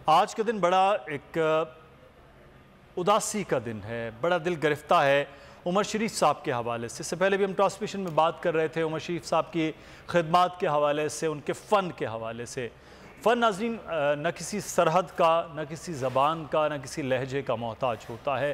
आज का दिन बड़ा एक उदासी का दिन है, बड़ा दिल गिरफ्ता है उमर शरीफ साहब के हवाले से। इससे पहले भी हम ट्रांसमिशन में बात कर रहे थे उमर शरीफ साहब की खिदमात के हवाले से, उनके फ़न के हवाले से। फ़न नाज़रीन न किसी सरहद का, न किसी ज़बान का, न किसी लहजे का मोहताज होता है।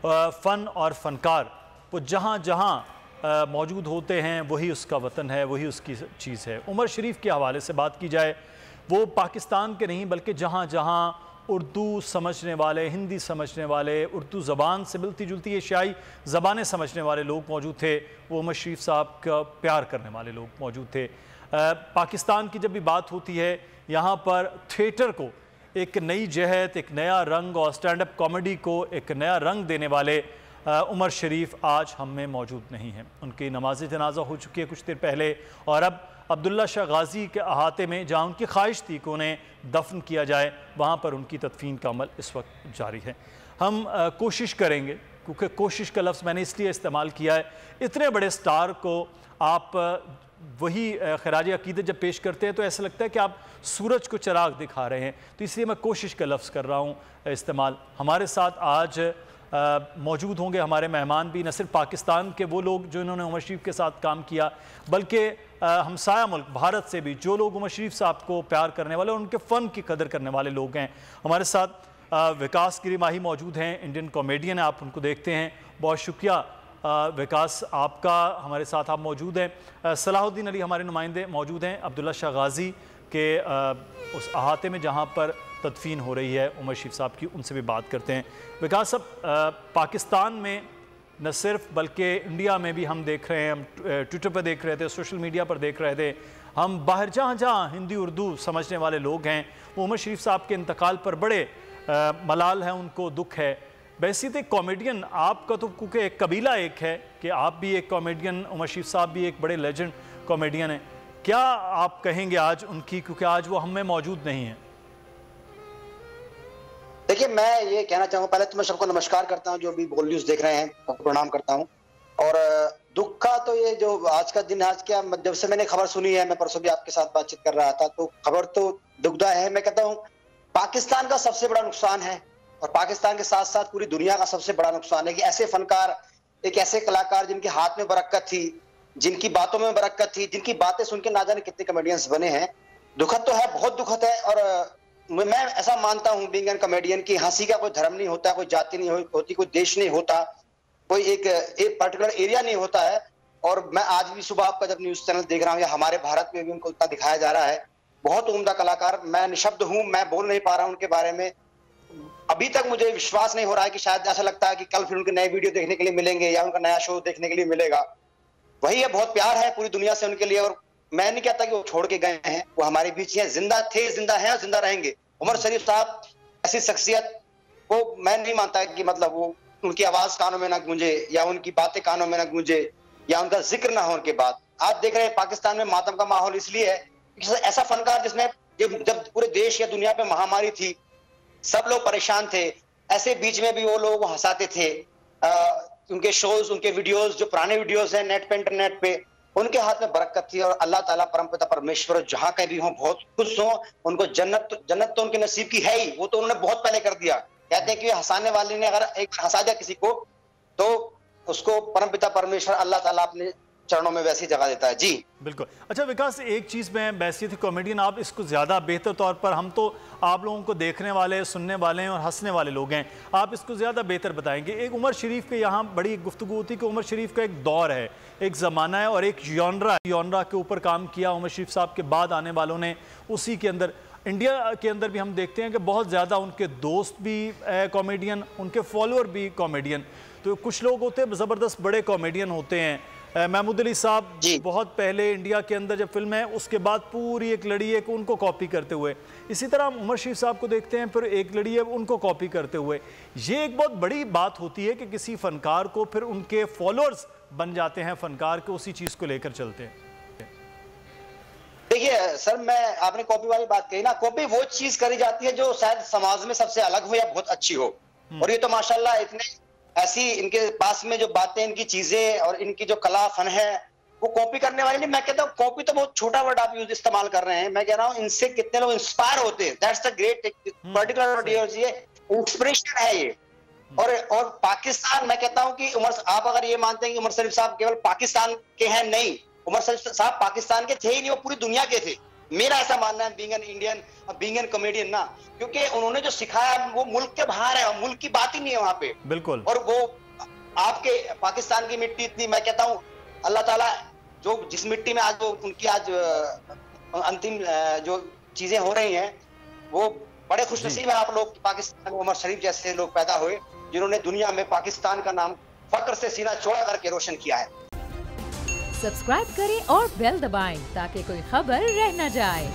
फ़न और फ़नकार वो जहाँ जहाँ मौजूद होते हैं वही उसका वतन है, वही उसकी चीज़ है। उमर शरीफ के हवाले से बात की जाए, वो पाकिस्तान के नहीं बल्कि जहाँ जहाँ उर्दू समझने वाले, हिंदी समझने वाले, उर्दू ज़बान से मिलती जुलती एशियाई ज़बानें समझने वाले लोग मौजूद थे, वो उमर शरीफ साहब का प्यार करने वाले लोग मौजूद थे। पाकिस्तान की जब भी बात होती है, यहाँ पर थिएटर को एक नई जहत, एक नया रंग और स्टैंड अप कॉमेडी को एक नया रंग देने वाले उमर शरीफ आज हम में मौजूद नहीं हैं। उनकी नमाज जनाजा हो चुकी है कुछ देर पहले, और अब अब्दुल्ला शाह गाजी के अहाते में जहाँ उनकी ख्वाहिश थी कि उन्हें दफन किया जाए, वहाँ पर उनकी तदफीन का अमल इस वक्त जारी है। हम कोशिश करेंगे, क्योंकि कोशिश का लफ्ज़ मैंने इसलिए इस्तेमाल किया है, इतने बड़े स्टार को आप वही खराज अकीदत जब पेश करते हैं तो ऐसा लगता है कि आप सूरज को चिराग दिखा रहे हैं, तो इसलिए मैं कोशिश का लफ्ज़ कर रहा हूँ इस्तेमाल। हमारे साथ आज मौजूद होंगे हमारे मेहमान भी, न सिर्फ पाकिस्तान के वो लोग जो इन्होंने उमर शरीफ के साथ काम किया, बल्कि हमसाया मुल्क भारत से भी जो लोग उमर शरीफ साहब को प्यार करने वाले और उनके फ़न की कदर करने वाले लोग हैं। हमारे साथ विकास गिरी माही मौजूद हैं, इंडियन कॉमेडियन है, आप उनको देखते हैं। बहुत शुक्रिया विकास आपका, हमारे साथ आप मौजूद हैं। सलाहुद्दीन अली हमारे नुमाइंदे मौजूद हैं अब्दुल्ला शाह गाजी के उस अहाते में जहाँ पर तदफीन हो रही है उमर शरीफ साहब की, उनसे भी बात करते हैं। विकास साहब, पाकिस्तान में न सिर्फ बल्कि इंडिया में भी हम देख रहे हैं, हम ट्विटर पर देख रहे थे, सोशल मीडिया पर देख रहे थे, हम बाहर जहाँ जहाँ हिंदी उर्दू समझने वाले लोग हैं वो उमर शरीफ साहब के इंतकाल पर बड़े मलाल हैं, उनको दुख है। वैसे एक कॉमेडियन आपका तो, क्योंकि एक कबीला एक है कि आप भी एक कॉमेडियन, उमर शरीफ साहब भी एक बड़े लेजेंड कॉमेडियन हैं, क्या आप कहेंगे आज उनकी, क्योंकि आज वो हम में मौजूद नहीं है? देखिए, मैं ये कहना चाहूँगा, पहले तो मैं सबको नमस्कार करता हूँ जो भी बोल न्यूज़ देख रहे हैं, सबको प्रणाम करता हूँ। और दुख का तो ये जो आज का दिन, आज क्या, जब से मैंने खबर सुनी है, मैं परसों भी आपके साथ बातचीत कर रहा था, तो खबर तो दुखदायक है। मैं कहता हूँ पाकिस्तान का सबसे बड़ा नुकसान है, और पाकिस्तान के साथ साथ पूरी दुनिया का सबसे बड़ा नुकसान है कि ऐसे फनकार, एक ऐसे कलाकार जिनके हाथ में बरकत थी, जिनकी बातों में बरकत थी, जिनकी बातें सुन के ना जाने कितने कॉमेडियंस बने हैं। दुखद तो है, बहुत दुखद है। और मैं ऐसा मानता हूं बीइंग एन कॉमेडियन की हंसी का कोई धर्म नहीं होता, कोई जाति नहीं होती, कोई देश नहीं होता, कोई एक पर्टिकुलर एरिया नहीं होता है। और मैं आज भी सुबह आपका जब न्यूज चैनल देख रहा हूँ, या हमारे भारत में भी उनको उतना दिखाया जा रहा है, बहुत उम्दा कलाकार, मैं निशब्द हूँ, मैं बोल नहीं पा रहा हूँ उनके बारे में। अभी तक मुझे विश्वास नहीं हो रहा है कि शायद ऐसा लगता है कि कल फिर उनके नए वीडियो देखने के लिए मिलेंगे या उनका नया शो देखने के लिए मिलेगा। वही है, बहुत प्यार है पूरी दुनिया से उनके लिए। और मैं नहीं कहता कि वो छोड़ के गए हैं, वो हमारे बीच हैं, जिंदा थे, जिंदा हैं और जिंदा रहेंगे। उमर शरीफ साहब ऐसी शख्सियत को मैं नहीं मानता कि मतलब वो, उनकी आवाज कानों में ना गूंजे या उनकी बातें कानों में ना गूंजे या उनका जिक्र ना हो उनके बाद। आज देख रहे हैं पाकिस्तान में मातम का माहौल इसलिए है, ऐसा फनकार जिसने जब पूरे देश या दुनिया पे महामारी थी, सब लोग परेशान थे, ऐसे बीच में भी वो लोग हंसाते थे। उनके शोज, उनके वीडियोस, जो पुराने वीडियोस हैं नेट पे, इंटरनेट पे, उनके हाथ में बरकत थी। और अल्लाह ताला परमपिता परमेश्वर जहां कहीं भी हो बहुत खुश हो, उनको जन्नत तो उनके नसीब की है ही, वो तो उन्होंने बहुत पहले कर दिया। कहते हैं कि हंसाने वाले ने अगर एक हंसा दिया किसी को, तो उसको परमपिता परमेश्वर अल्लाह ताला अपने चरणों में वैसी जगह देता है। जी बिल्कुल। अच्छा विकास, एक चीज़ में बैसियत कॉमेडियन आप इसको ज़्यादा बेहतर तौर पर, हम तो आप लोगों को देखने वाले, सुनने वाले हैं और हंसने वाले लोग हैं, आप इसको ज़्यादा बेहतर बताएंगे। एक उमर शरीफ के यहाँ बड़ी गुफ्तगू होती कि उमर शरीफ का एक दौर है, एक ज़माना है और एक जॉनरा के ऊपर काम किया उमर शरीफ साहब के बाद आने वालों ने। उसी के अंदर इंडिया के अंदर भी हम देखते हैं कि बहुत ज़्यादा उनके दोस्त भी कॉमेडियन, उनके फॉलोअर भी कॉमेडियन। तो कुछ लोग होते हैं ज़बरदस्त बड़े कॉमेडियन होते हैं। महमूद अली साहब बहुत पहले इंडिया के अंदर जब फिल्म है, उसके बाद पूरी एक लड़ी है कि उनको कॉपी करते हुए, इसी तरह हम उमर शरीफ साहब को देखते हैं, फिर एक लड़ी है उनको कॉपी करते हुए। ये एक बहुत बड़ी बात होती है कि किसी फनकार को फिर उनके फॉलोअर्स बन जाते हैं, फनकार के उसी चीज़ को लेकर चलते हैं। देखिए सर, मैं आपने कॉपी वाली बात कही ना, कॉपी वो चीज करी जाती है जो शायद समाज में सबसे अलग हो या बहुत अच्छी हो। और ये तो माशाल्लाह इतने ऐसी इनके पास में जो बातें, इनकी चीजें और इनकी जो कला फन है, वो कॉपी करने वाले नहीं, मैं कहता हूँ कॉपी तो बहुत छोटा वर्ड आप यूज इस्तेमाल कर रहे हैं। मैं कह रहा हूँ इनसे कितने लोग इंस्पायर होते हैं, that's the great particular inspiration है ये। और पाकिस्तान, मैं कहता हूं कि उमर, आप अगर ये मानते हैं कि उमर शरीफ साहब केवल पाकिस्तान के हैं, नहीं, उमर शरीफ साहब पाकिस्तान के थे ही नहीं, वो पूरी दुनिया के थे। मेरा ऐसा मानना है, being an Indian, being an comedian ना, क्योंकि उन्होंने जो सिखाया वो मुल्क के बाहर है, मुल्क की बात ही नहीं है वहां पे। बिल्कुल। और वो आपके पाकिस्तान की मिट्टी इतनी, मैं कहता हूँ अल्लाह ताला जो जिस मिट्टी में आज वो उनकी आज अंतिम जो चीजें हो रही हैं, वो बड़े खुशनसीब है आप लोग, पाकिस्तान में उमर शरीफ जैसे लोग पैदा हुए जिन्होंने दुनिया में पाकिस्तान का नाम फक्र से सीना चौड़ा करके रोशन किया है। सब्सक्राइब करें और बेल दबाएं ताकि कोई खबर रह न जाए।